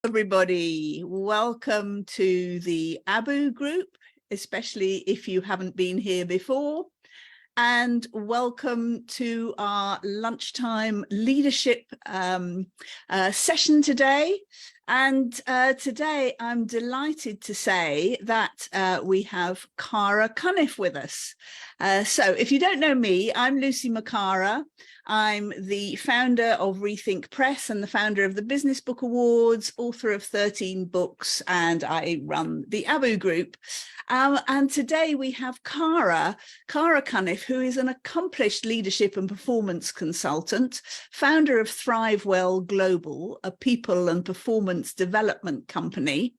Everybody, welcome to the ABOO Group, especially if you haven't been here before, and welcome to our lunchtime leadership session today. And today I'm delighted to say that we have Cara Cunniff with us. So if you don't know me, I'm Lucy McCarraher. I'm the founder of Rethink Press and the founder of the Business Book Awards, author of 13 books, and I run the ABOO Group. And today we have Cara Cunniff, who is an accomplished leadership and performance consultant, founder of ThriveWell Global, a people and performance development company.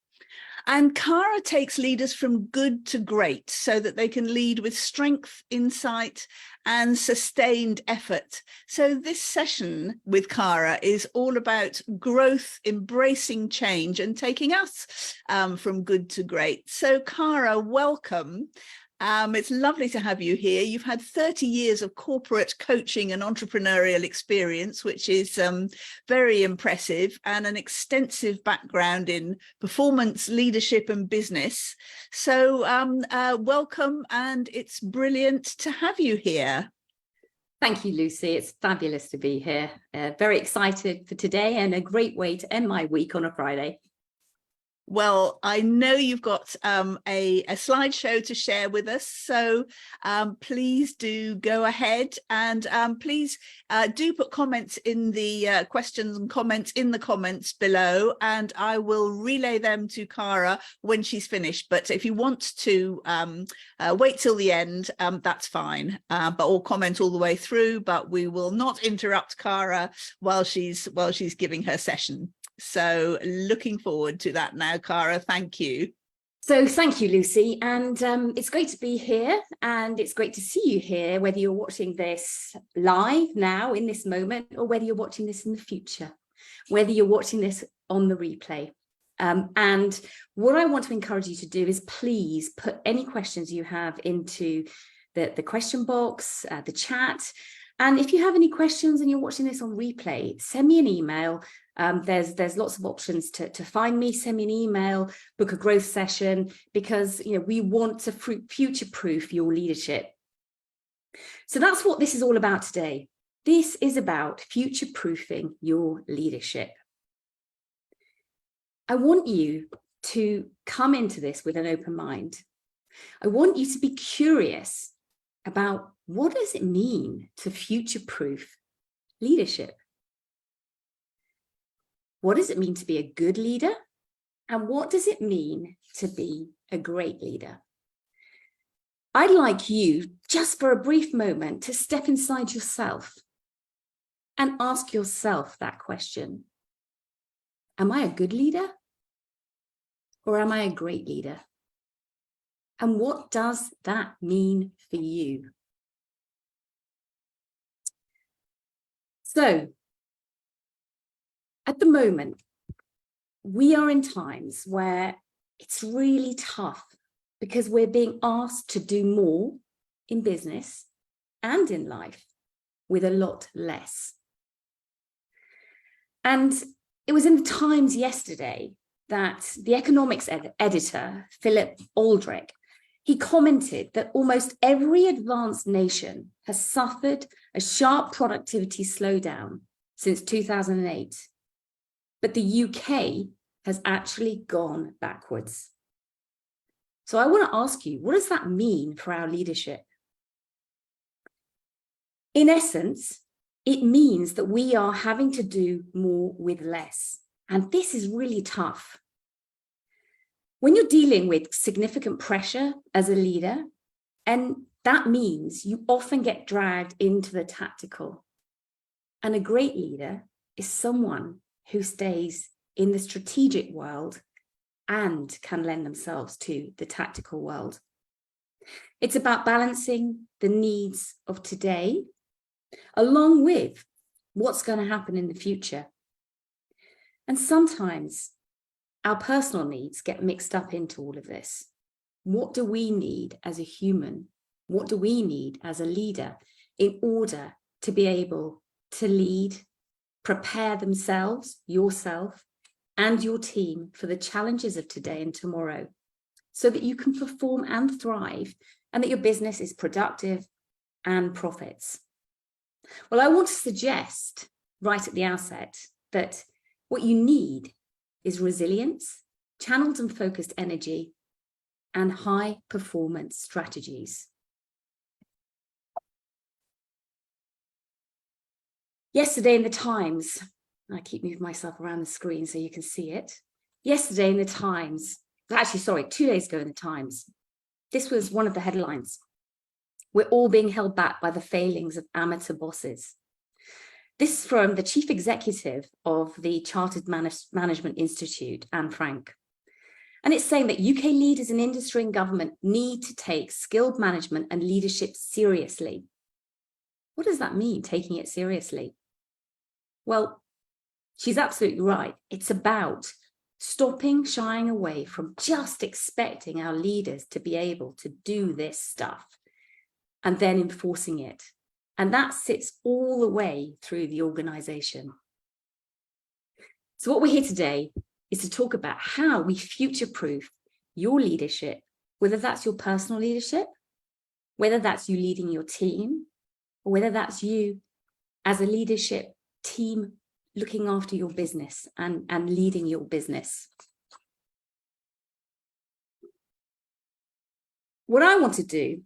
And Cara takes leaders from good to great so that they can lead with strength, insight, and sustained effort. So this session with Cara is all about growth, embracing change, and taking us from good to great. So Cara, welcome. It's lovely to have you here. You've had 30 years of corporate coaching and entrepreneurial experience, which is very impressive, and an extensive background in performance, leadership and business. So welcome, and it's brilliant to have you here. Thank you, Lucy. It's fabulous to be here. Very excited for today and a great way to end my week on a Friday. Well, I know you've got a slideshow to share with us, so please do go ahead, and please do put comments in the questions and comments in the comments below, and I will relay them to Cara when she's finished. But if you want to wait till the end, that's fine, or comment all the way through, but we will not interrupt Cara while she's giving her session. So looking forward to that now, Cara. Thank you. So thank you, Lucy. And it's great to be here, and it's great to see you here, whether you're watching this live now in this moment, or whether you're watching this in the future, whether you're watching this on the replay. And what I want to encourage you to do is please put any questions you have into the question box, the chat. And if you have any questions and you're watching this on replay, send me an email. There's lots of options to find me. Send me an email, book a growth session, because we want to future-proof your leadership. So that's what this is all about today. This is about future-proofing your leadership. I want you to come into this with an open mind. I want you to be curious about what does it mean to future-proof leadership? What does it mean to be a good leader? And what does it mean to be a great leader? I'd like you, just for a brief moment, to step inside yourself and ask yourself that question. Am I a good leader? Or am I a great leader? And what does that mean for you? So, at the moment, we are in times where it's really tough because we're being asked to do more in business and in life with a lot less. And it was in the Times yesterday that the economics editor, Philip Aldrich, he commented that almost every advanced nation has suffered a sharp productivity slowdown since 2008. But the UK has actually gone backwards. So I want to ask you, what does that mean for our leadership? In essence, it means that we are having to do more with less. And this is really tough. When you're dealing with significant pressure as a leader, and that means you often get dragged into the tactical. And a great leader is someone who stays in the strategic world and can lend themselves to the tactical world. It's about balancing the needs of today along with what's going to happen in the future. And sometimes our personal needs get mixed up into all of this. What do we need as a human? What do we need as a leader in order to be able to lead, prepare themselves, yourself, and your team for the challenges of today and tomorrow, so that you can perform and thrive, and that your business is productive and profits? Well, I want to suggest right at the outset that what you need is resilience, channeled and focused energy, and high performance strategies. Yesterday in the Times, I keep moving myself around the screen so you can see it. Yesterday in the Times, actually, sorry, 2 days ago in the Times, this was one of the headlines. We're all being held back by the failings of amateur bosses. This is from the chief executive of the Chartered Management Institute, Anne Frank. And it's saying that UK leaders in industry and government need to take skilled management and leadership seriously. What does that mean, taking it seriously? Well, she's absolutely right. It's about stopping shying away from just expecting our leaders to be able to do this stuff and then enforcing it. And that sits all the way through the organization. So what we're here today is to talk about how we future-proof your leadership, whether that's your personal leadership, whether that's you leading your team, or whether that's you as a leadership team looking after your business and leading your business. What I want to do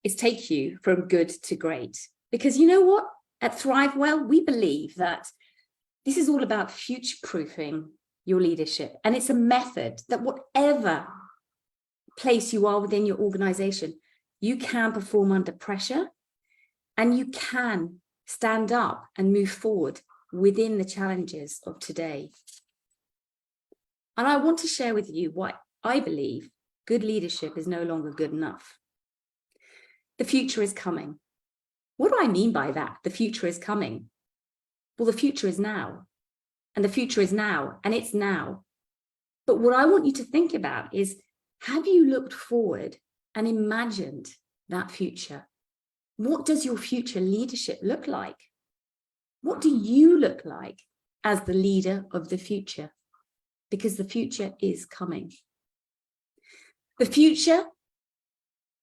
is take you from good to great, because you know what? At ThriveWell, we believe that this is all about future-proofing your leadership. And it's a method that whatever place you are within your organization, you can perform under pressure and you can stand up and move forward within the challenges of today. And I want to share with you why I believe good leadership is no longer good enough. The future is coming. What do I mean by that? The future is coming. Well, the future is now. And the future is now, and it's now. But what I want you to think about is, have you looked forward and imagined that future? What does your future leadership look like? What do you look like as the leader of the future? Because the future is coming. The future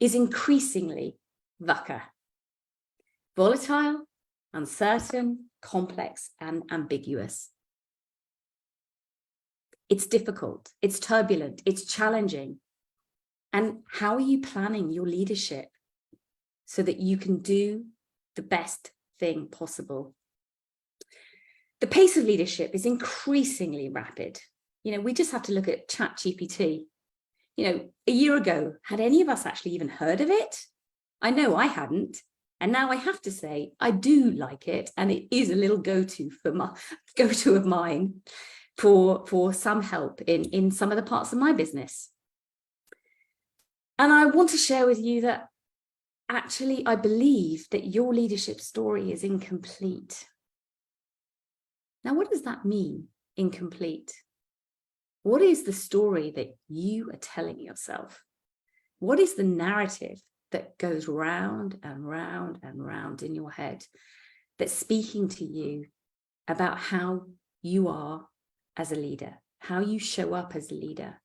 is increasingly VUCA. Volatile, uncertain, complex, and ambiguous. It's difficult, it's turbulent, it's challenging. And how are you planning your leadership so that you can do the best thing possible? The pace of leadership is increasingly rapid. You know, we just have to look at ChatGPT. You know, a year ago, had any of us actually even heard of it? I know I hadn't. And now I have to say, I do like it. And it is a little go-to of mine for some help in some of the parts of my business. And I want to share with you that actually, I believe that your leadership story is incomplete. Now, what does that mean, incomplete? What is the story that you are telling yourself? What is the narrative that goes round and round and round in your head that's speaking to you about how you are as a leader, how you show up as a leader?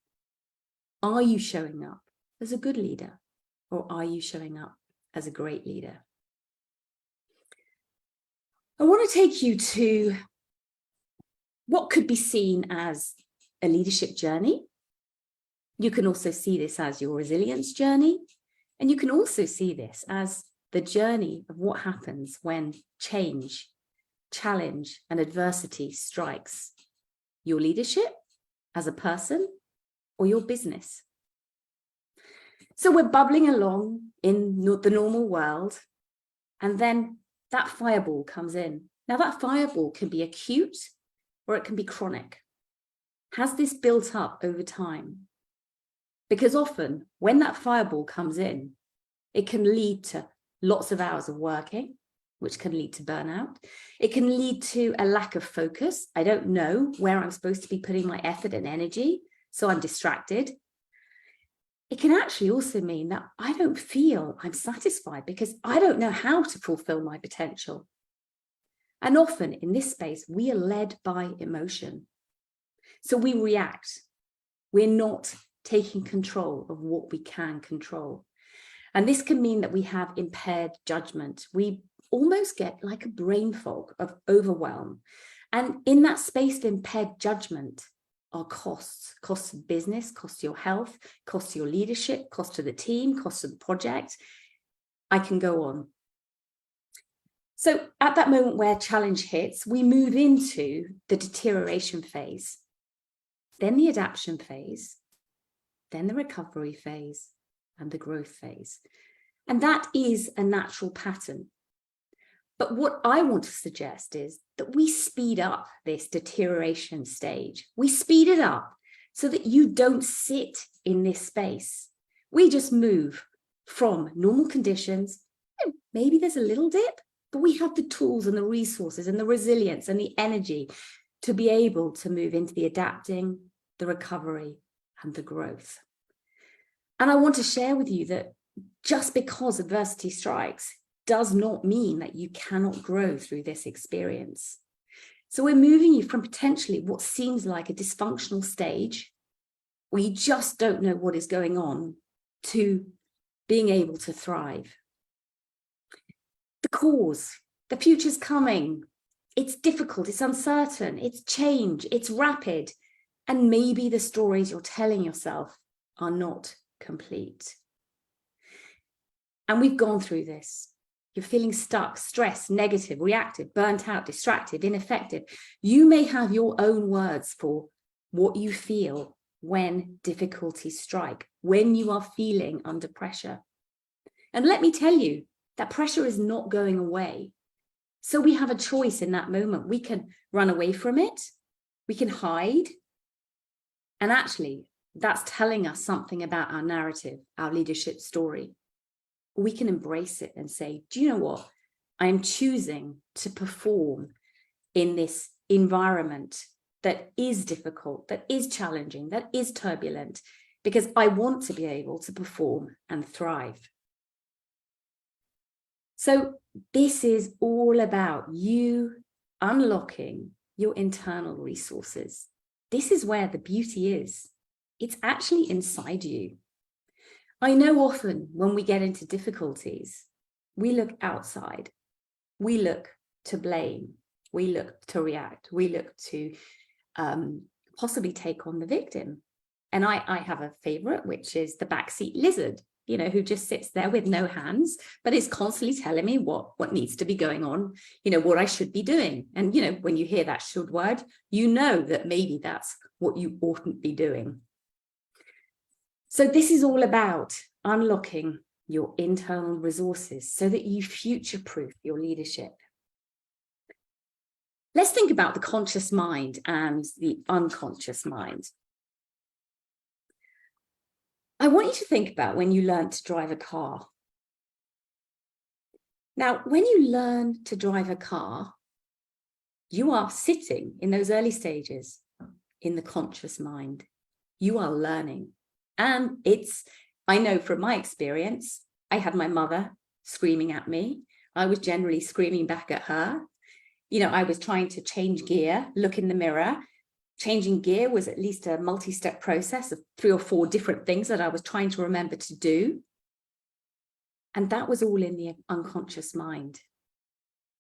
Are you showing up as a good leader, or are you showing up as a great leader? I want to take you to what could be seen as a leadership journey. You can also see this as your resilience journey. And you can also see this as the journey of what happens when change, challenge, and adversity strikes your leadership as a person or your business. So we're bubbling along in the normal world, and then that fireball comes in. Now that fireball can be acute or it can be chronic. Has this built up over time? Because often when that fireball comes in, it can lead to lots of hours of working, which can lead to burnout. It can lead to a lack of focus. I don't know where I'm supposed to be putting my effort and energy, so I'm distracted. It can actually also mean that I don't feel I'm satisfied because I don't know how to fulfill my potential. And often in this space, we are led by emotion. So we react. We're not taking control of what we can control. And this can mean that we have impaired judgment. We almost get like a brain fog of overwhelm. And in that space of impaired judgment are costs of business, costs to your health, costs to your leadership, costs to the team, costs to the project. I can go on. So at that moment where challenge hits, we move into the deterioration phase, then the adaptation phase, then the recovery phase, and the growth phase. And that is a natural pattern. But what I want to suggest is that we speed up this deterioration stage. We speed it up so that you don't sit in this space. We just move from normal conditions. Maybe there's a little dip, but we have the tools and the resources and the resilience and the energy to be able to move into the adapting, the recovery, and the growth. And I want to share with you that just because adversity strikes does not mean that you cannot grow through this experience. So we're moving you from potentially what seems like a dysfunctional stage where you just don't know what is going on to being able to thrive. The cause, the future's coming. It's difficult, it's uncertain, it's change, it's rapid. And maybe the stories you're telling yourself are not complete. And we've gone through this. You're feeling stuck, stressed, negative, reactive, burnt out, distracted, ineffective. You may have your own words for what you feel when difficulties strike, when you are feeling under pressure. And let me tell you, that pressure is not going away. So we have a choice in that moment. We can run away from it. We can hide. And actually, that's telling us something about our narrative, our leadership story. We can embrace it and say, do you know what? I am choosing to perform in this environment that is difficult, that is challenging, that is turbulent, because I want to be able to perform and thrive. So this is all about you unlocking your internal resources. This is where the beauty is. It's actually inside you. I know often when we get into difficulties, we look outside, we look to blame, we look to react, we look to possibly take on the victim. And I have a favorite, which is the backseat lizard, you know, who just sits there with no hands, but is constantly telling me what needs to be going on, you know, what I should be doing. And, you know, when you hear that should word, you know that maybe that's what you oughtn't be doing. So this is all about unlocking your internal resources so that you future-proof your leadership. Let's think about the conscious mind and the unconscious mind. I want you to think about when you learn to drive a car. Now, when you learn to drive a car, you are sitting in those early stages in the conscious mind. You are learning. And I know from my experience, I had my mother screaming at me. I was generally screaming back at her. You know, I was trying to change gear, look in the mirror. Changing gear was at least a multi-step process of 3 or 4 different things that I was trying to remember to do. And that was all in the unconscious mind.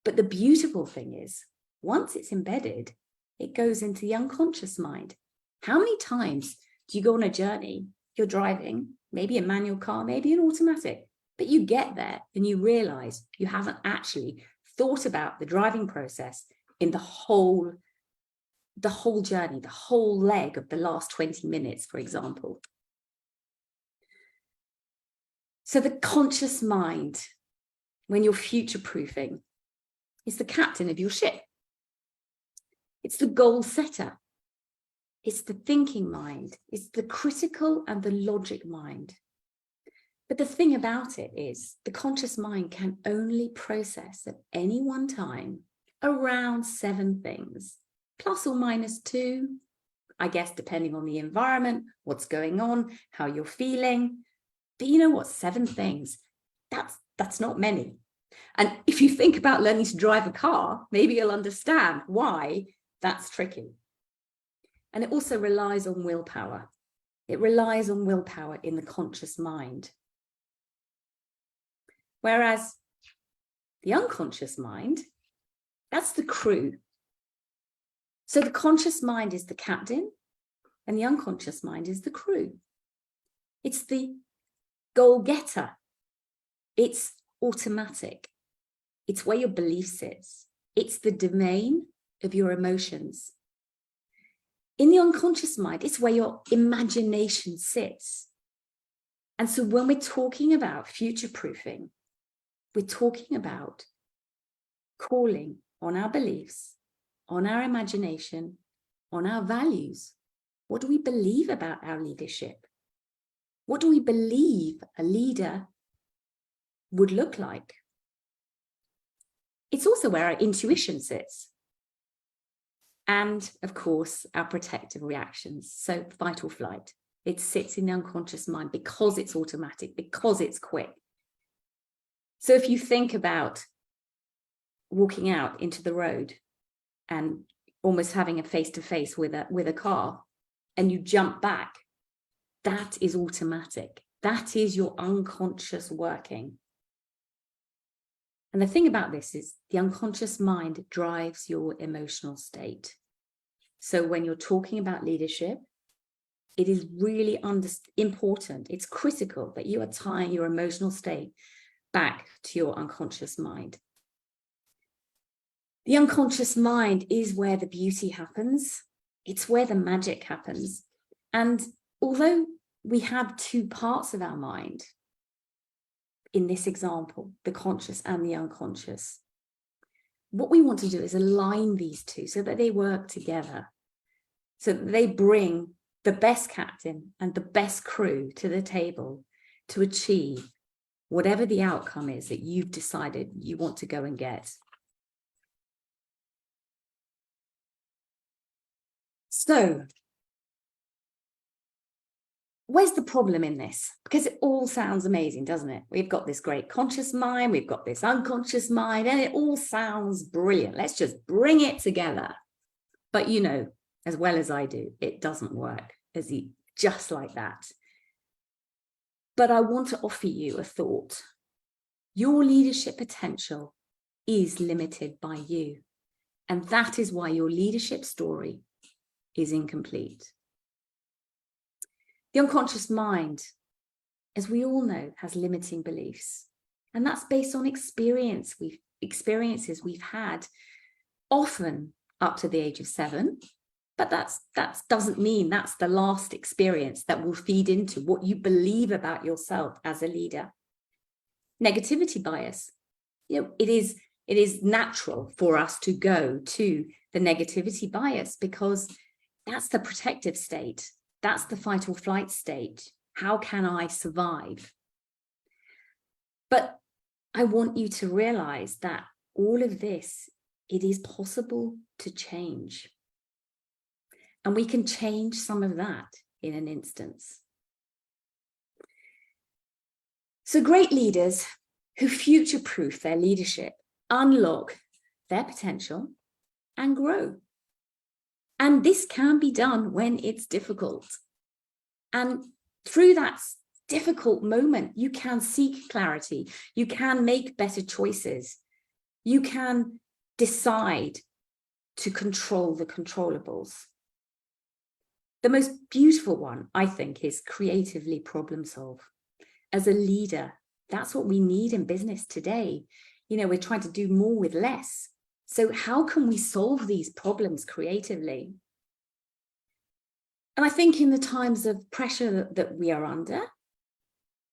But the beautiful thing is, once it's embedded, it goes into the unconscious mind. How many times do you go on a journey? You're driving, maybe a manual car, maybe an automatic, but you get there and you realize you haven't actually thought about the driving process in the whole journey, the whole leg of the last 20 minutes, for example. So the conscious mind, when you're future-proofing, is the captain of your ship. It's the goal setter. It's the thinking mind. It's the critical and the logic mind. But the thing about it is the conscious mind can only process at any one time around 7 things, plus or minus 2, I guess, depending on the environment, what's going on, how you're feeling. But you know what? 7 things, that's not many. And if you think about learning to drive a car, maybe you'll understand why that's tricky. And it also relies on willpower. It relies on willpower in the conscious mind. Whereas the unconscious mind, that's the crew. So the conscious mind is the captain and the unconscious mind is the crew. It's the goal getter. It's automatic. It's where your belief sits. It's the domain of your emotions. In the unconscious mind, it's where your imagination sits. And so when we're talking about future-proofing, we're talking about calling on our beliefs, on our imagination, on our values. What do we believe about our leadership? What do we believe a leader would look like? It's also where our intuition sits. And of course, our protective reactions. So fight or flight. It sits in the unconscious mind because it's automatic, because it's quick. So if you think about walking out into the road and almost having a face-to-face with a car, and you jump back, that is automatic. That is your unconscious working. And the thing about this is the unconscious mind drives your emotional state. So when you're talking about leadership, it is really important. It's critical that you are tying your emotional state back to your unconscious mind. The unconscious mind is where the beauty happens. It's where the magic happens. And although we have two parts of our mind, in this example, the conscious and the unconscious, what we want to do is align these two so that they work together, so that they bring the best captain and the best crew to the table to achieve whatever the outcome is that you've decided you want to go and get. So, where's the problem in this? Because it all sounds amazing, doesn't it? We've got this great conscious mind, we've got this unconscious mind, and it all sounds brilliant. Let's just bring it together. But you know, as well as I do, it doesn't work just like that. But I want to offer you a thought. Your leadership potential is limited by you. And that is why your leadership story is incomplete. The unconscious mind, as we all know, has limiting beliefs. And that's based on experiences we've had, often up to the age of 7. But that doesn't mean that's the last experience that will feed into what you believe about yourself as a leader. Negativity bias. You know, it is natural for us to go to the negativity bias because that's the protective state. That's the fight or flight state. How can I survive? But I want you to realize that all of this, it is possible to change. And we can change some of that in an instance. So great leaders who future-proof their leadership, unlock their potential and grow. And this can be done when it's difficult. And through that difficult moment, you can seek clarity. You can make better choices. You can decide to control the controllables. The most beautiful one, I think, is creatively problem solve. As a leader, that's what we need in business today. You know, we're trying to do more with less. So how can we solve these problems creatively? And I think in the times of pressure that we are under,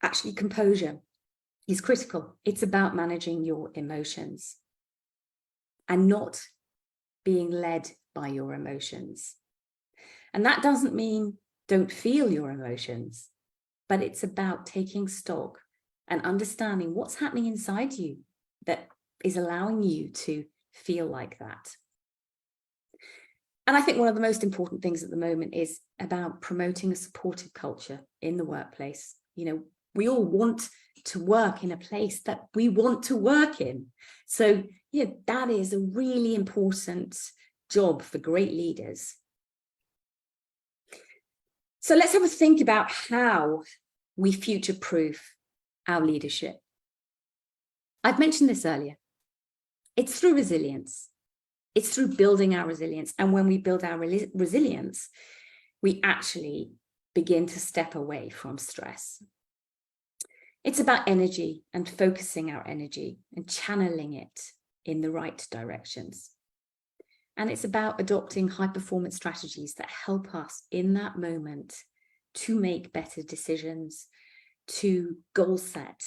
actually composure is critical. It's about managing your emotions and not being led by your emotions. And that doesn't mean don't feel your emotions, but it's about taking stock and understanding what's happening inside you that is allowing you to feel like that. And I think one of the most important things at the moment is about promoting a supportive culture in the workplace. You know, we all want to work in a place that we want to work in. So, yeah, that is a really important job for great leaders. So let's have a think about how we future-proof our leadership. I've mentioned this earlier. It's through resilience. It's through building our resilience. And when we build our resilience, we actually begin to step away from stress. It's about energy and focusing our energy and channeling it in the right directions. And it's about adopting high-performance strategies that help us in that moment to make better decisions, to goal set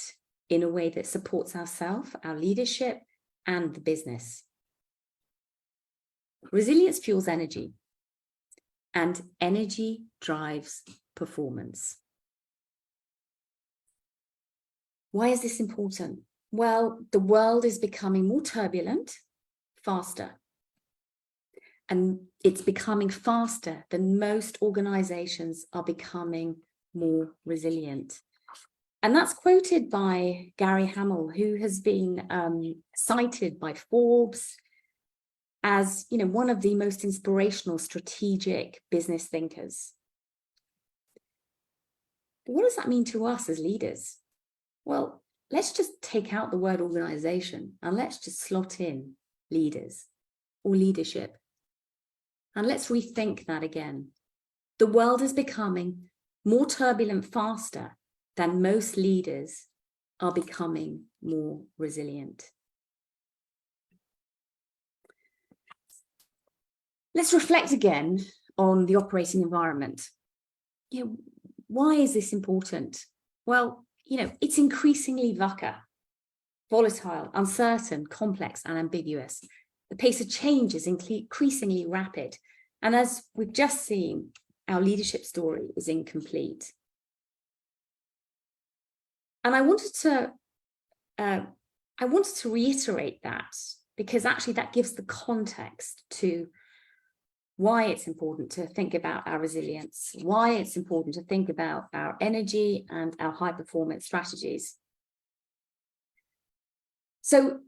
in a way that supports ourselves, our leadership, and the business. Resilience fuels energy, and energy drives performance. Why is this important? Well, the world is becoming more turbulent, faster. And it's becoming faster than most organizations are becoming more resilient. And that's quoted by Gary Hamel, who has been cited by Forbes as, one of the most inspirational strategic business thinkers. But what does that mean to us as leaders? Well, let's just take out the word organization and let's just slot in leaders or leadership. And let's rethink that again. The world is becoming more turbulent faster than most leaders are becoming more resilient. Let's reflect again on the operating environment. Why is this important? Well, it's increasingly volatile, uncertain, complex, and ambiguous. The pace of change is increasingly rapid. And as we've just seen, our leadership story is incomplete. And I wanted to reiterate that, because actually that gives the context to why it's important to think about our resilience, why it's important to think about our energy and our high-performance strategies. So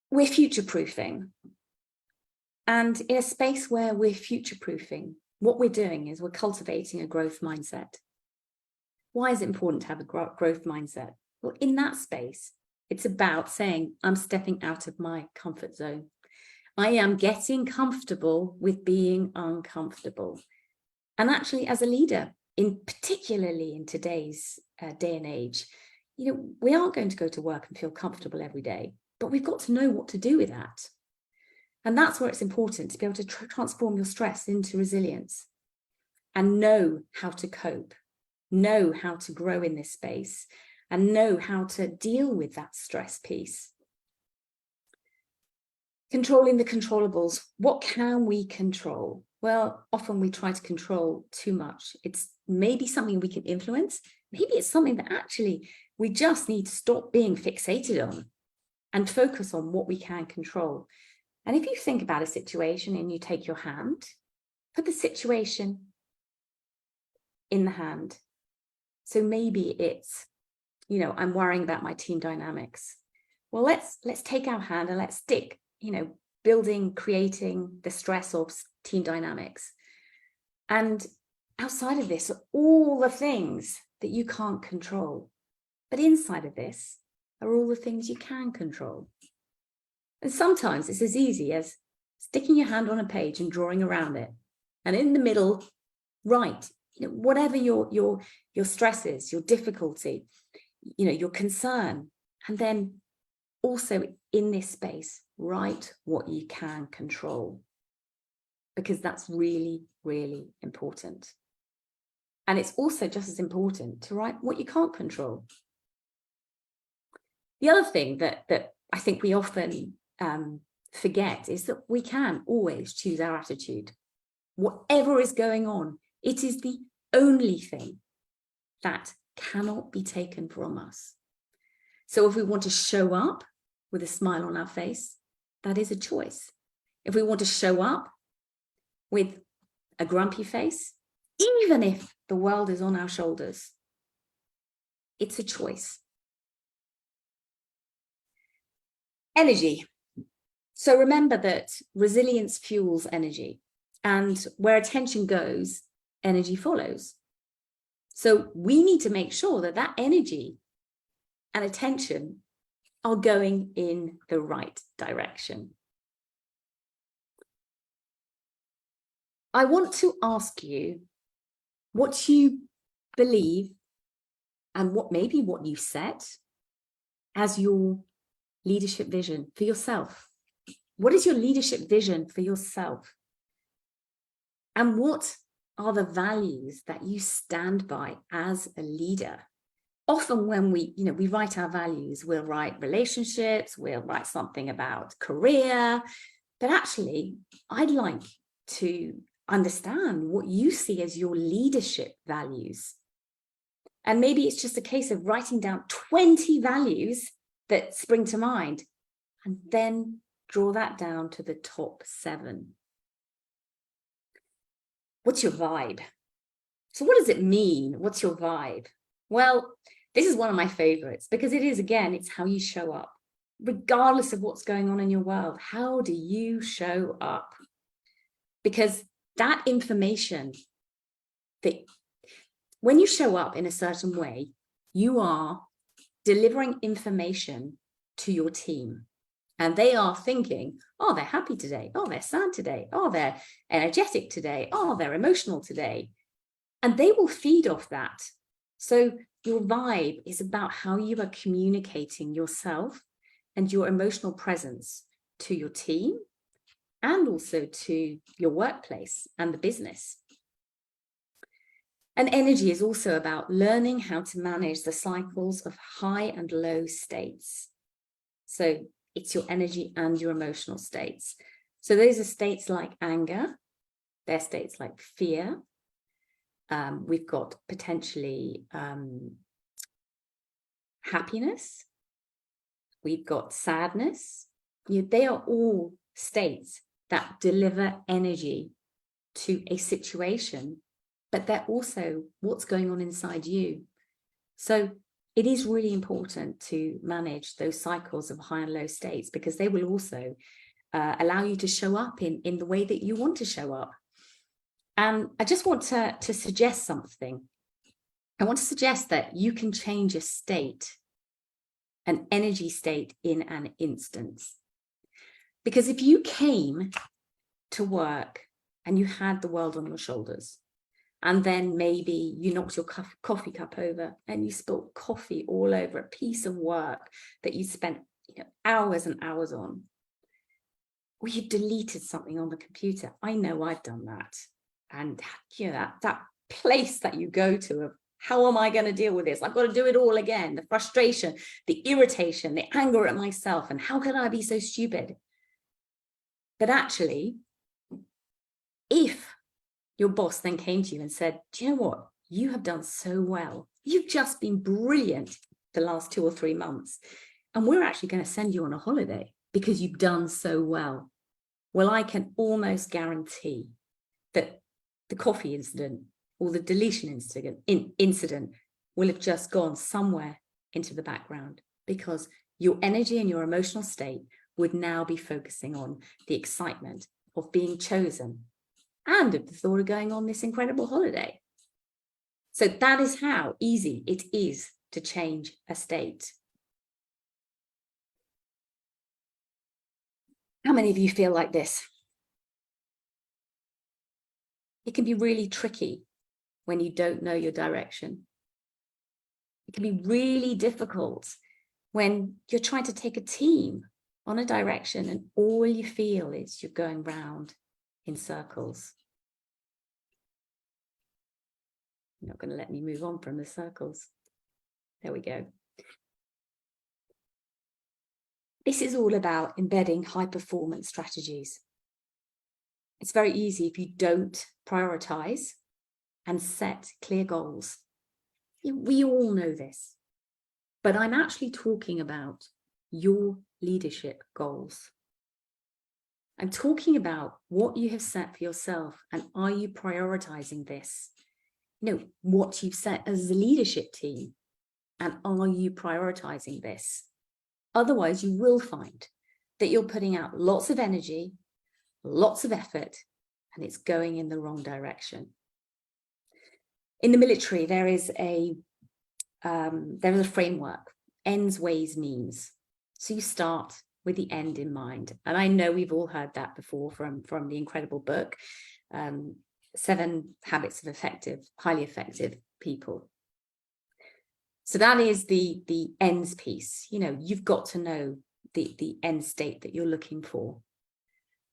we're future-proofing. And in a space where we're future-proofing, what we're doing is we're cultivating a growth mindset. Why is it important to have a growth mindset? Well, in that space, it's about saying, I'm stepping out of my comfort zone. I am getting comfortable with being uncomfortable. And actually, as a leader, particularly in today's day and age, we aren't going to go to work and feel comfortable every day, but we've got to know what to do with that. And that's where it's important to be able to transform your stress into resilience and know how to cope, know how to grow in this space, and know how to deal with that stress piece. Controlling the controllables. What can we control? Well, often we try to control too much. It's maybe something we can influence. Maybe it's something that actually we just need to stop being fixated on and focus on what we can control. And if you think about a situation and you take your hand, put the situation in the hand. So maybe it's, I'm worrying about my team dynamics. Well, let's take our hand and let's stick, building, creating the stress of team dynamics. And outside of this are all the things that you can't control. But inside of this are all the things you can control. And sometimes it's as easy as sticking your hand on a page and drawing around it. And in the middle, write, whatever your stress is, your difficulty, your concern. And then also in this space, write what you can control, because that's really, really important. And it's also just as important to write what you can't control. The other thing that I think we often forget is that we can always choose our attitude. Whatever is going on, it is the only thing that cannot be taken from us. So if we want to show up with a smile on our face, that is a choice. If we want to show up with a grumpy face, even if the world is on our shoulders, it's a choice. Energy. So remember that resilience fuels energy, and where attention goes, energy follows. So we need to make sure that that energy and attention are going in the right direction. I want to ask you what you believe and what you set as your leadership vision for yourself. What is your leadership vision for yourself? And what are the values that you stand by as a leader? Often when we write our values, we'll write relationships, we'll write something about career, but actually I'd like to understand what you see as your leadership values. And maybe it's just a case of writing down 20 values that spring to mind and then draw that down to the top 7. What's your vibe? So what does it mean? What's your vibe? Well, this is one of my favorites because it is, again, it's how you show up. Regardless of what's going on in your world, how do you show up? Because that information, that when you show up in a certain way, you are delivering information to your team. And they are thinking, oh, they're happy today. Oh, they're sad today. Oh, they're energetic today. Oh, they're emotional today. And they will feed off that. So your vibe is about how you are communicating yourself and your emotional presence to your team and also to your workplace and the business. And energy is also about learning how to manage the cycles of high and low states. So it's your energy and your emotional states. So those are states like anger, they're states like fear. We've got potentially happiness. We've got sadness. They are all states that deliver energy to a situation, but they're also what's going on inside you. So it is really important to manage those cycles of high and low states because they will also allow you to show up in the way that you want to show up. And I just want to suggest something. I want to suggest that you can change a state, an energy state, in an instant. Because if you came to work and you had the world on your shoulders, and then maybe you knocked your coffee cup over and you spilled coffee all over a piece of work that you spent hours and hours on, or you deleted something on the computer. I know I've done that. And that place that you go to of how am I going to deal with this? I've got to do it all again. The frustration, the irritation, the anger at myself, and how can I be so stupid? But actually, if your boss then came to you and said, do you know what? You have done so well. You've just been brilliant the last 2 or 3 months. And we're actually going to send you on a holiday because you've done so well. Well, I can almost guarantee that the coffee incident or the deletion incident will have just gone somewhere into the background because your energy and your emotional state would now be focusing on the excitement of being chosen and of the thought of going on this incredible holiday. So that is how easy it is to change a state. How many of you feel like this? It can be really tricky when you don't know your direction. It can be really difficult when you're trying to take a team on a direction and all you feel is you're going round in circles. You're not going to let me move on from the circles. There we go. This is all about embedding high performance strategies. It's very easy if you don't prioritize and set clear goals. We all know this, but I'm actually talking about your leadership goals. I'm talking about what you have set for yourself and are you prioritizing this? What you've set as a leadership team and are you prioritizing this? Otherwise, you will find that you're putting out lots of energy, lots of effort, and it's going in the wrong direction. In the military, there is a framework: ends, ways, means. So you start with the end in mind. And I know we've all heard that before from the incredible book, 7 Habits of Highly Effective People. So that is the ends piece. You know, you've got to know the end state that you're looking for.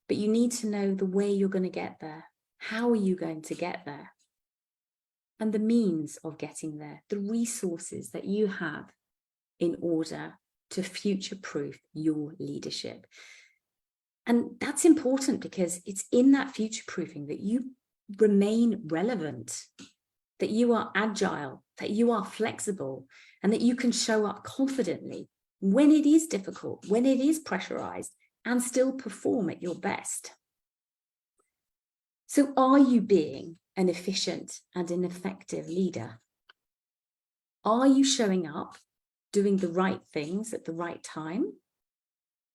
But you need to know the way you're going to get there. How are you going to get there? And the means of getting there, the resources that you have in order to future-proof your leadership. And that's important because it's in that future-proofing that you remain relevant, that you are agile, that you are flexible, and that you can show up confidently when it is difficult, when it is pressurized, and still perform at your best. So are you being an efficient and an effective leader? Are you showing up, doing the right things at the right time,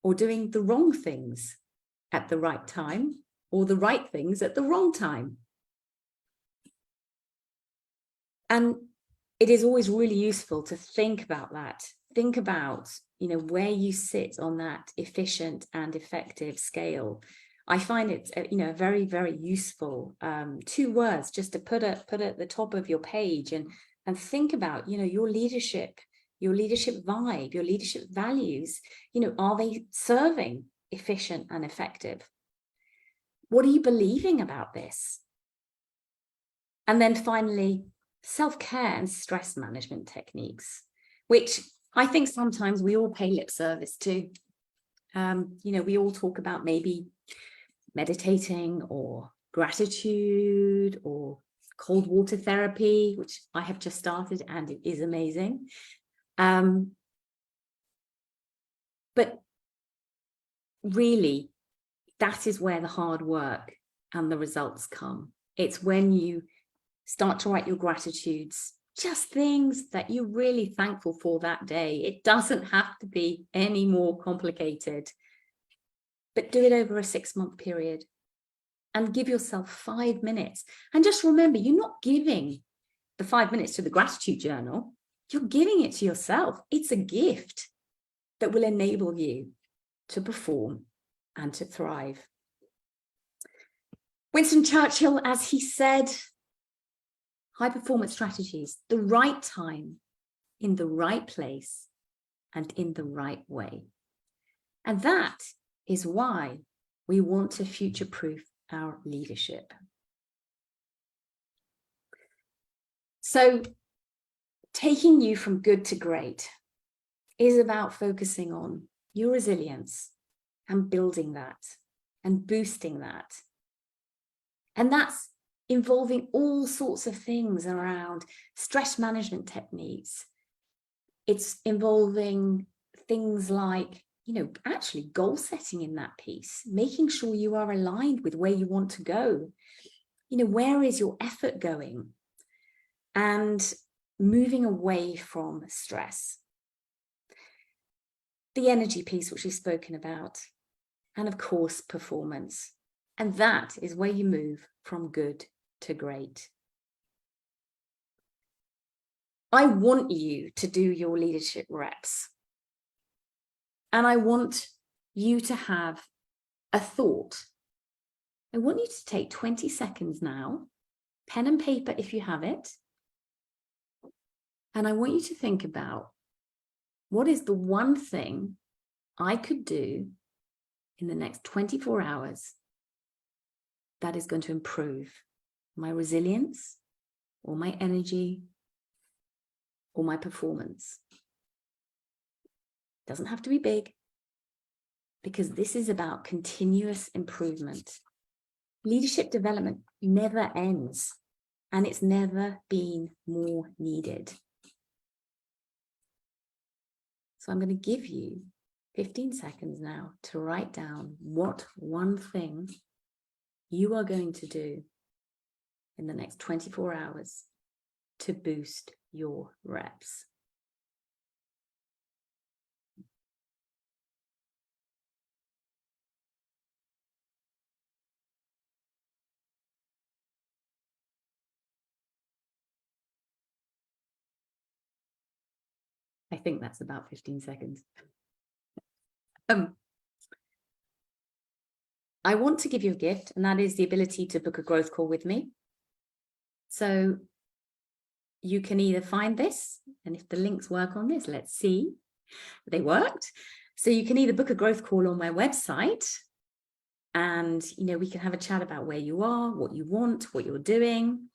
or doing the wrong things at the right time, or the right things at the wrong time? And it is always really useful to think about that. Think about, you know, where you sit on that efficient and effective scale. I find it, you know, very, very useful 2 words just to put at the top of your page and think about, you know, your leadership vibe, your leadership values. You know, are they serving efficient and effective? What are you believing about this? And then finally, self-care and stress management techniques, which I think sometimes we all pay lip service to. You know, we all talk about maybe meditating or gratitude or cold water therapy, which I have just started and it is amazing. But really, that is where the hard work and the results come. It's when you start to write your gratitudes, just things that you're really thankful for that day. It doesn't have to be any more complicated, but do it over a 6-month period and give yourself 5 minutes. And just remember, you're not giving the 5 minutes to the gratitude journal. You're giving it to yourself. It's a gift that will enable you to perform and to thrive. Winston Churchill, as he said, high performance strategies, the right time, in the right place, and in the right way. And that is why we want to future-proof our leadership. So taking you from good to great is about focusing on your resilience and building that and boosting that. And that's involving all sorts of things around stress management techniques. It's involving things like, you know, actually goal setting in that piece, making sure you are aligned with where you want to go. You know, where is your effort going? And moving away from stress. The energy piece, which we've spoken about, and of course, performance. And that is where you move from good to great. I want you to do your leadership reps. And I want you to have a thought. I want you to take 20 seconds now, pen and paper if you have it. And I want you to think about, what is the one thing I could do in the next 24 hours that is going to improve my resilience or my energy or my performance? It doesn't have to be big, because this is about continuous improvement. Leadership development never ends, and it's never been more needed. So I'm going to give you 15 seconds now to write down what one thing you are going to do in the next 24 hours to boost your reps. I think that's about 15 seconds. I want to give you a gift, and that is the ability to book a growth call with me. So you can either find this, and if the links work on this, let's see. They worked. So you can either book a growth call on my website, and we can have a chat about where you are, what you want, what you're doing,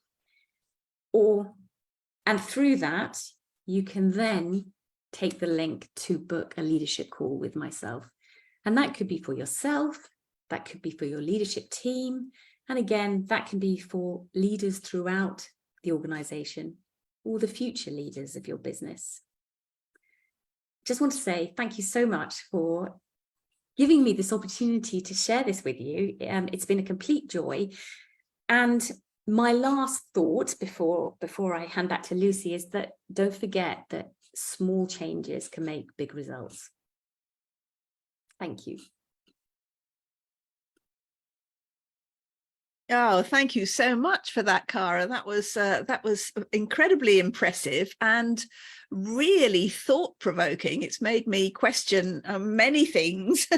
and through that, you can then take the link to book a leadership call with myself. And that could be for yourself, that could be for your leadership team. And again, that can be for leaders throughout the organization or the future leaders of your business. Just want to say thank you so much for giving me this opportunity to share this with you. It's been a complete joy. And my last thought before I hand back to Lucy is that don't forget that small changes can make big results. Thank you. Oh, thank you so much for that, Cara. That was incredibly impressive and really thought-provoking. It's made me question many things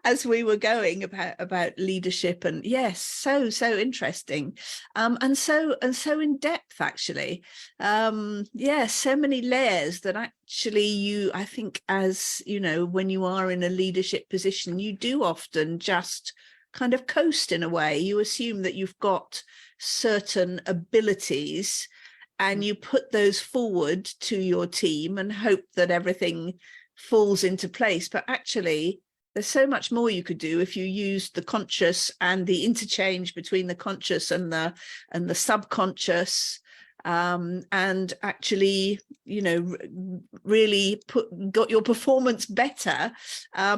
as we were going about leadership, and yes, so interesting, and so in depth actually. Yes, so many layers that actually I think, as you know, when you are in a leadership position, you do often just kind of coast in a way. You assume that you've got certain abilities and you put those forward to your team and hope that everything falls into place. But actually, there's so much more you could do if you used the conscious and the interchange between the conscious and the subconscious, and actually, really got your performance better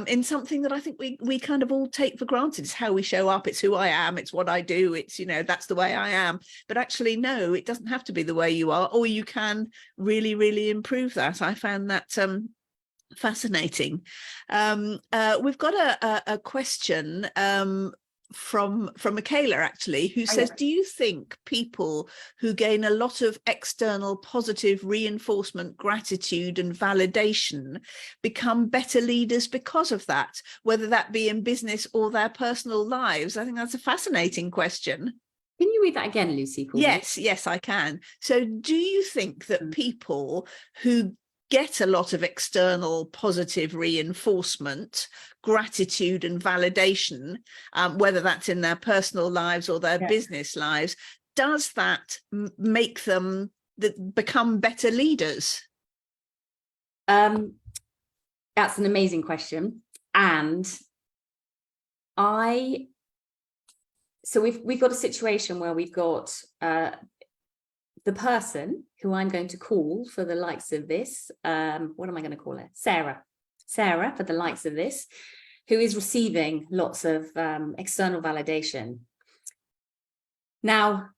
in something that I think we kind of all take for granted. It's how we show up, it's who I am, it's what I do, it's, that's the way I am. But actually, no, it doesn't have to be the way you are, or you can really, really improve that. I found that fascinating. We've got a question from Michaela, actually, who says, do you think people who gain a lot of external positive reinforcement, gratitude and validation become better leaders because of that, whether that be in business or their personal lives? I think that's a fascinating question. Can you read that again, Lucy? Yes, I can. So do you think that people who get a lot of external positive reinforcement, gratitude and validation, whether that's in their personal lives or their business lives, does that make them become better leaders? That's an amazing question. And so we've got a situation where we've got the person who I'm going to call for the likes of this, what am I going to call her? Sarah, for the likes of this, who is receiving lots of external validation. Now,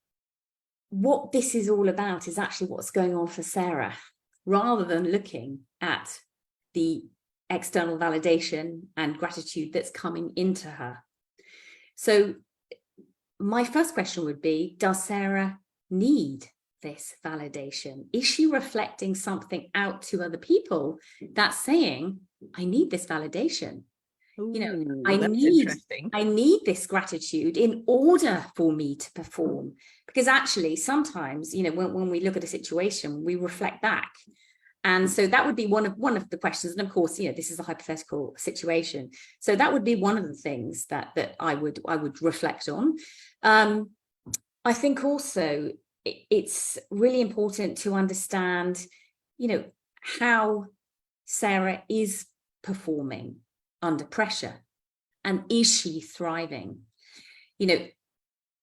what this is all about is actually what's going on for Sarah, rather than looking at the external validation and gratitude that's coming into her. So my first question would be, does Sarah need this validation? Is she reflecting something out to other people that's saying, I need this validation? Ooh, I need this gratitude in order for me to perform. Because actually, sometimes, when we look at a situation, we reflect back. And so that would be one of the questions. And of course, this is a hypothetical situation. So that would be one of the things that I would reflect on. I think also it's really important to understand, how Sarah is performing under pressure, and is she thriving?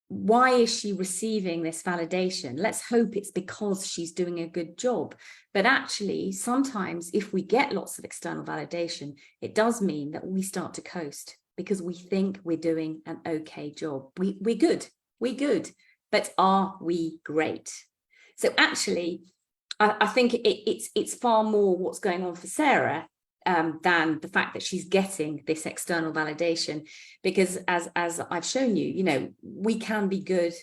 Why is she receiving this validation? Let's hope it's because she's doing a good job. But actually, sometimes if we get lots of external validation, it does mean that we start to coast because we think we're doing an okay job. We're good, but are we great? So actually, I think it's far more what's going on for Sarah than the fact that she's getting this external validation, because as I've shown you, we can be good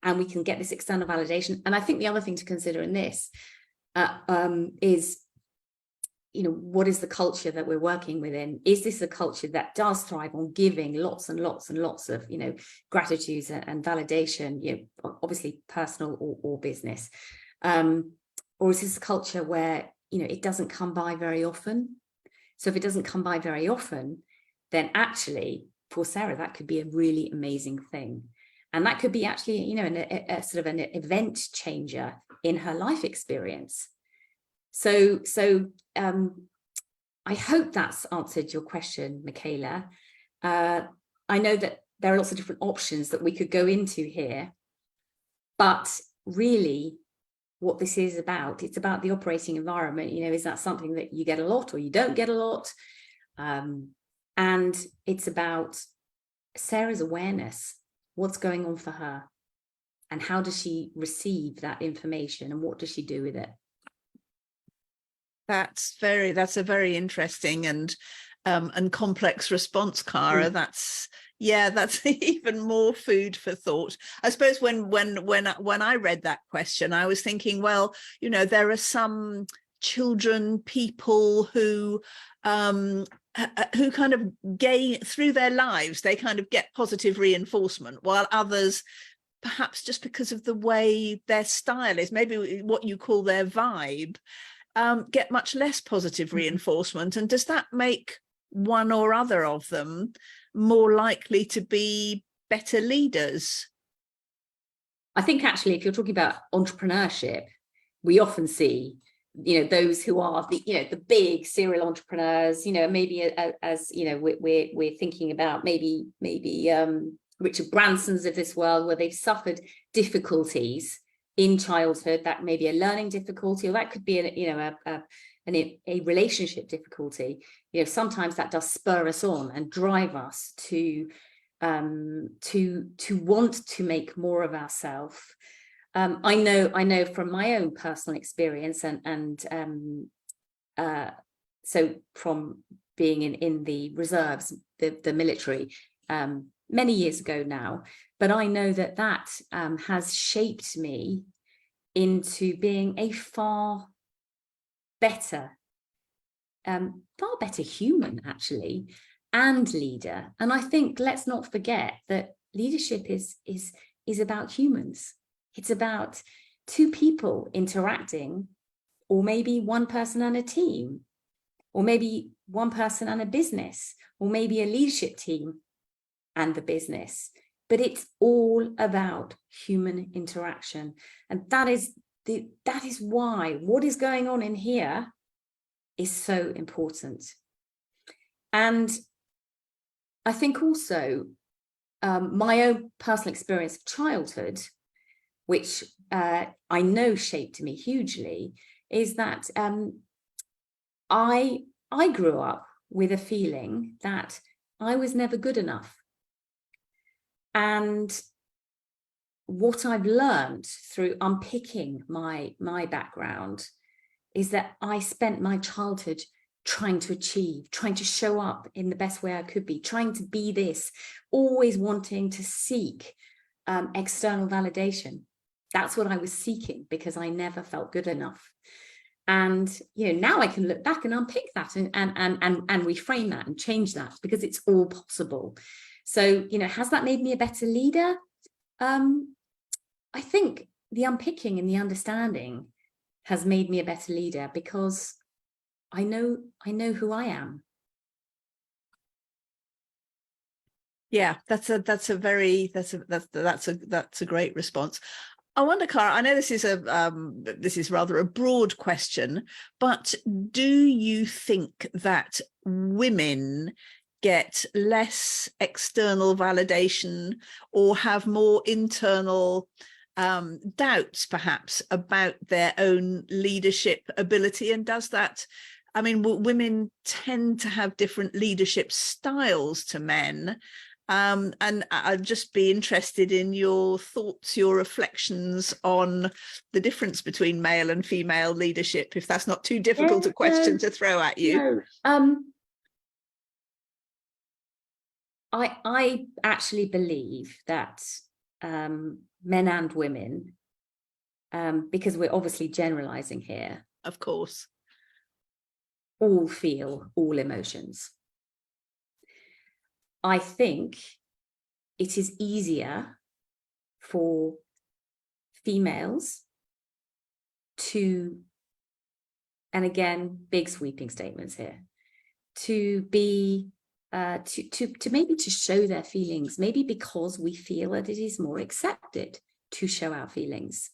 and we can get this external validation. And I think the other thing to consider in this is what is the culture that we're working within? Is this a culture that does thrive on giving lots and lots and lots of, gratitude and validation, obviously personal or business? Or is this a culture where, it doesn't come by very often? So if it doesn't come by very often, then actually for Sarah, that could be a really amazing thing. And that could be actually, a sort of an event changer in her life experience. So I hope that's answered your question, Michaela. I know that there are lots of different options that we could go into here, but really what this is about, it's about the operating environment. Is that something that you get a lot or you don't get a lot? And it's about Sarah's awareness, what's going on for her, and how does she receive that information, and what does she do with it? That's a very interesting and complex response, Cara. That's even more food for thought. I suppose when I read that question, I was thinking, well, there are some children, people who kind of gain through their lives, they kind of get positive reinforcement, while others, perhaps just because of the way their style is, maybe what you call their vibe, get much less positive reinforcement. And does that make one or other of them more likely to be better leaders? I think actually, if you're talking about entrepreneurship, we often see, those who are the big serial entrepreneurs, maybe as we're thinking about maybe Richard Branson's of this world, where they've suffered difficulties in childhood, that may be a learning difficulty, or that could be a relationship difficulty. Sometimes that does spur us on and drive us to want to make more of ourselves. I know from my own personal experience, and so from being in the reserves, the military, many years ago now, but I know that has shaped me into being a far better human, actually, and leader. And I think, let's not forget that leadership is about humans. It's about two people interacting, or maybe one person and a team, or maybe one person and a business, or maybe a leadership team and the business. But it's all about human interaction. And that is why what is going on in here is so important. And I think also my own personal experience of childhood, which I know shaped me hugely, is that I grew up with a feeling that I was never good enough. And what I've learned through unpicking my background is that I spent my childhood trying to achieve, trying to show up in the best way I could be, trying to be this, always wanting to seek external validation. That's what I was seeking, because I never felt good enough. And now I can look back and unpick that and reframe that and change that, because it's all possible. So, has that made me a better leader? I think the unpicking and the understanding has made me a better leader, because I know who I am. Yeah, that's a great response. I wonder, Cara, I know this is rather a broad question, but do you think that women get less external validation, or have more internal doubts perhaps about their own leadership ability? And does that, women tend to have different leadership styles to men. And I'd just be interested in your thoughts, your reflections on the difference between male and female leadership, if that's not too difficult a question to throw at you. No. I actually believe that men and women, because we're obviously generalizing here, of course, all feel all emotions. I think it is easier for females to, and again, big sweeping statements here, to be to maybe to show their feelings, maybe because we feel that it is more accepted to show our feelings.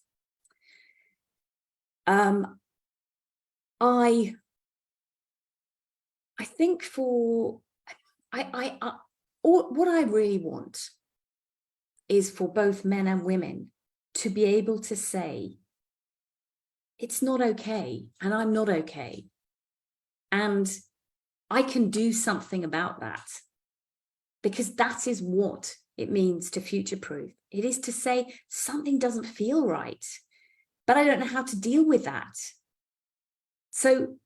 I think for what I really want is for both men and women to be able to say, it's not okay, and I'm not okay, and I can do something about that, because that is what it means to future-proof. It is to say something doesn't feel right, but I don't know how to deal with that. So,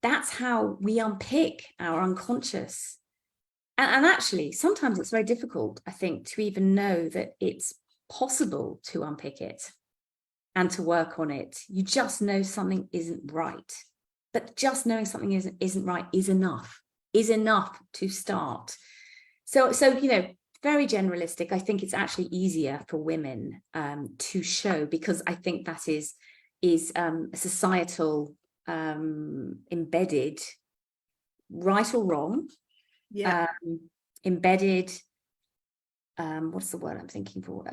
that's how we unpick our unconscious. And actually, sometimes it's very difficult, I think, to even know that it's possible to unpick it and to work on it. You just know something isn't right. But just knowing something isn't right is enough to start. So very generalistic. I think it's actually easier for women to show, because I think that is a societal embedded, right or wrong, embedded, what's the word I'm thinking for?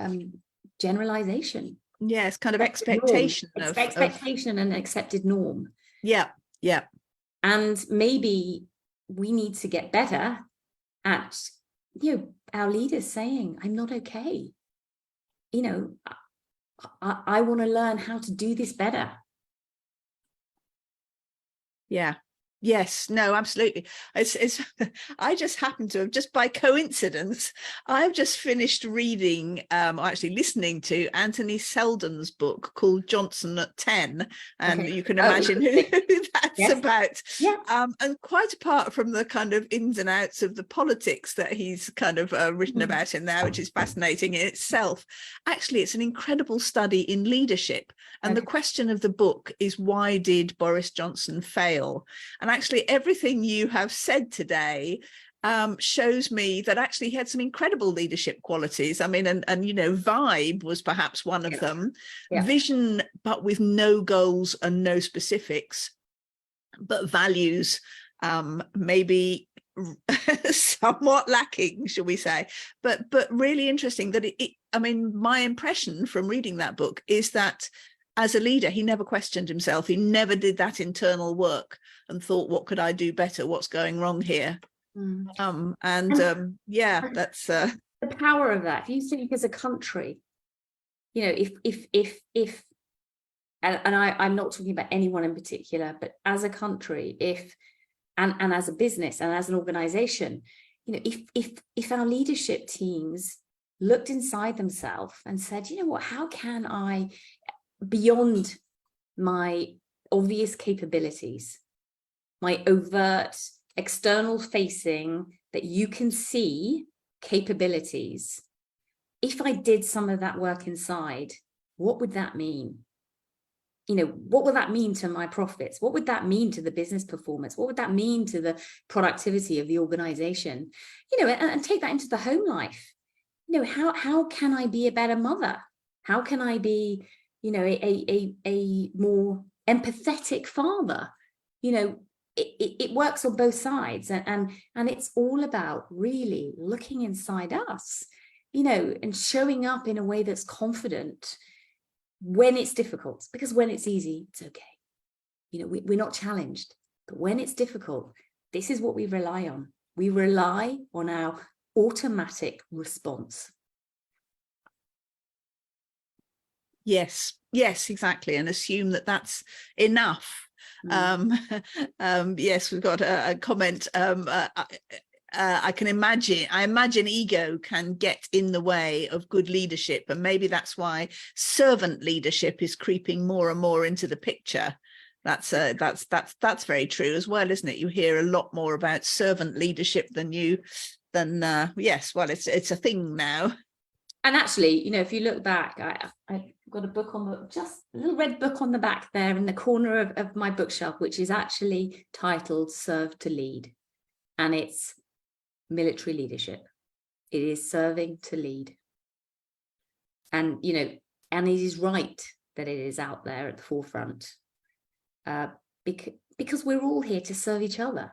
Generalization. Yes, kind of expectation expectation and accepted norm. Yeah. And maybe we need to get better at, our leaders saying, I'm not okay. I want to learn how to do this better. Yeah. Yes, no, absolutely. It's I just happen to have, just by coincidence, I've just finished reading, actually listening to Anthony Seldon's book called Johnson at 10. And you can imagine who that's about. Yeah. And quite apart from the kind of ins and outs of the politics that he's kind of written about in there, which is fascinating in itself, actually, it's an incredible study in leadership. And the question of the book is, why did Boris Johnson fail? And actually, everything you have said today shows me that actually he had some incredible leadership qualities. I mean, and vibe was perhaps one of them. Vision, but with no goals and no specifics, but values maybe somewhat lacking, shall we say. But really interesting that I mean, my impression from reading that book is that as a leader, he never questioned himself. He never did that internal work and thought, what could I do better? What's going wrong here? Yeah, that's the power of that. If you think as a country, if I'm not talking about anyone in particular, but as a country, and as a business and as an organization, if our leadership teams looked inside themselves and said, how can I, beyond my obvious capabilities, my overt, external facing, that you can see capabilities, if I did some of that work inside, what would that mean? What would that mean to my profits? What would that mean to the business performance? What would that mean to the productivity of the organization? And take that into the home life. How can I be a better mother? How can I be, a more empathetic father? It works on both sides, and it's all about really looking inside us, and showing up in a way that's confident when it's difficult, because when it's easy, it's okay. We're not challenged, but when it's difficult, this is what we rely on. We rely on our automatic response. Yes, exactly. And assume that that's enough. Yes, we've got a comment. I imagine ego can get in the way of good leadership, and maybe that's why servant leadership is creeping more and more into the picture. That's very true as well, isn't it? You hear a lot more about servant leadership than yes, well, it's a thing now. And actually, you know, if you look back, I've got a book on the, just a little red book on the back there in the corner of my bookshelf, which is actually titled Serve to Lead. And it's military leadership. It is serving to lead. And, you know, and it is right that it is out there at the forefront, because we're all here to serve each other.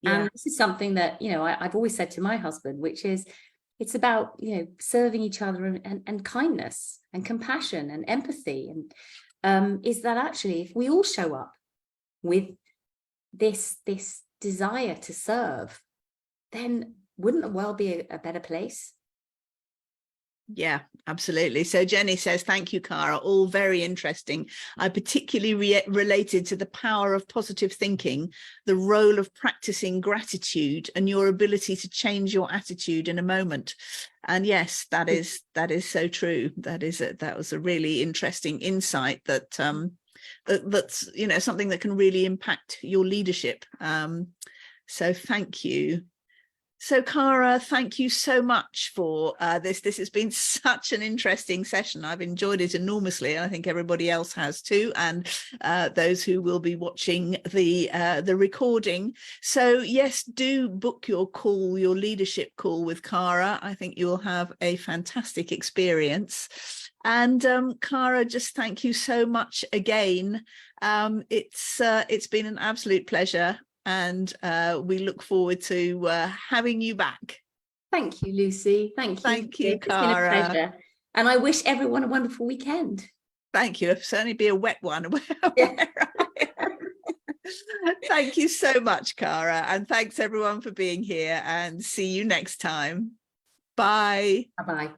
Yeah. And this is something that, you know, I've always said to my husband, which is, it's about, you know, serving each other and kindness and compassion and empathy. And is that actually, if we all show up with this desire to serve, then wouldn't the world be a better place? Yeah, absolutely. So Jenny says, thank you, Cara. All very interesting. I particularly related to the power of positive thinking, the role of practicing gratitude and your ability to change your attitude in a moment. And yes, that is so true. That was a really interesting insight that that's, you know, something that can really impact your leadership. So thank you. So Cara, thank you so much for this. This has been such an interesting session. I've enjoyed it enormously. I think everybody else has too, and those who will be watching the recording. So yes, do book your call, your leadership call with Cara. I think you'll have a fantastic experience. And Cara, just thank you so much again. It's been an absolute pleasure. And we look forward to having you back. Thank you, Lucy. Thank you. Thank you, It's been a Cara. pleasure. And I wish everyone a wonderful weekend. Thank you. It'll certainly be a wet one. Yeah. Thank you so much, Cara. And thanks everyone for being here, and see you next time. Bye. Bye-bye.